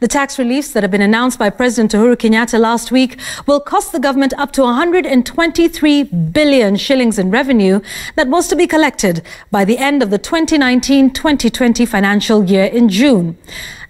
The tax reliefs that have been announced by President Uhuru Kenyatta last week will cost the government up to 123 billion shillings in revenue that was to be collected by the end of the 2019-2020 financial year in June.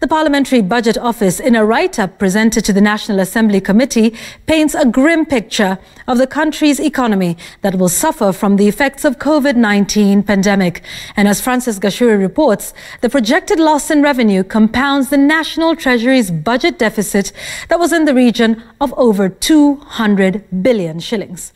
The Parliamentary Budget Office, in a write-up presented to the National Assembly Committee, paints a grim picture of the country's economy that will suffer from the effects of COVID-19 pandemic. And as Francis Gachuri reports, the projected loss in revenue compounds the National Treasury's budget deficit that was in the region of over 200 billion shillings.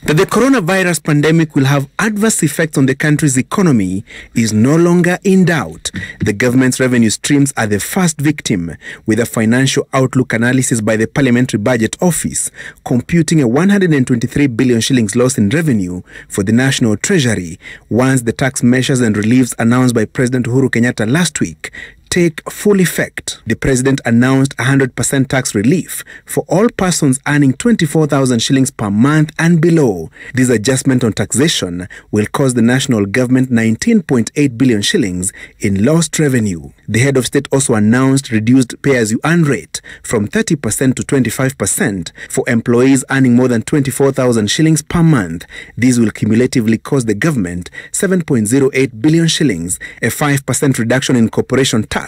That the coronavirus pandemic will have adverse effects on the country's economy is no longer in doubt. The government's revenue streams are the first victim, with a financial outlook analysis by the Parliamentary Budget Office computing a 123 billion shillings loss in revenue for the National Treasury once the tax measures and reliefs announced by President Uhuru Kenyatta last week take full effect. The president announced 100% tax relief for all persons earning 24,000 shillings per month and below. This adjustment on taxation will cost the national government 19.8 billion shillings in lost revenue. The head of state also announced reduced pay-as-you-earn rate from 30% to 25% for employees earning more than 24,000 shillings per month. This will cumulatively cost the government 7.08 billion shillings. A 5% reduction in corporation tax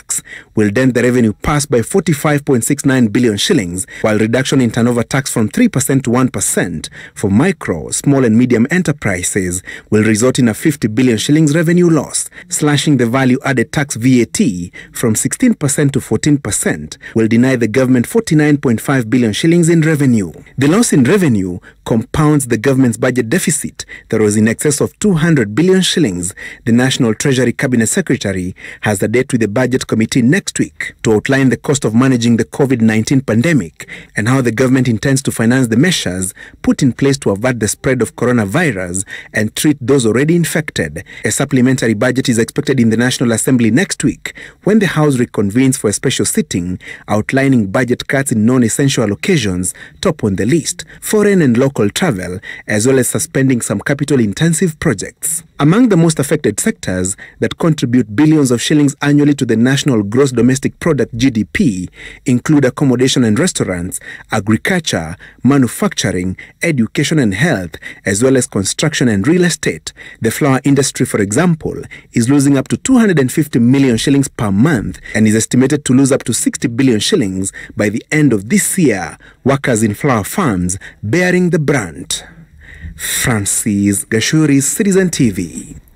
will dent the revenue pass by 45.69 billion shillings, while reduction in turnover tax from 3% to 1% for micro, small and medium enterprises will result in a 50 billion shillings revenue loss. Slashing the value-added tax VAT from 16% to 14% will deny the government 49.5 billion shillings in revenue. The loss in revenue compounds the government's budget deficit that was in excess of 200 billion shillings. The National Treasury Cabinet Secretary has a date with the Budget Committee next week to outline the cost of managing the COVID-19 pandemic and how the government intends to finance the measures put in place to avert the spread of coronavirus and treat those already infected. A supplementary budget is expected in the National Assembly next week when the House reconvenes for a special sitting outlining budget cuts in non-essential occasions. Top on the list, foreign and local travel, as well as suspending some capital-intensive projects. Among the most affected sectors that contribute billions of shillings annually to the national gross domestic product (GDP) include accommodation and restaurants, agriculture, manufacturing, education and health, as well as construction and real estate. The flour industry, for example, is losing up to 250 million shillings per month and is estimated to lose up to 60 billion shillings by the end of this year. Workers in flour farms bearing the brunt. Francis Gachuri, Citizen TV.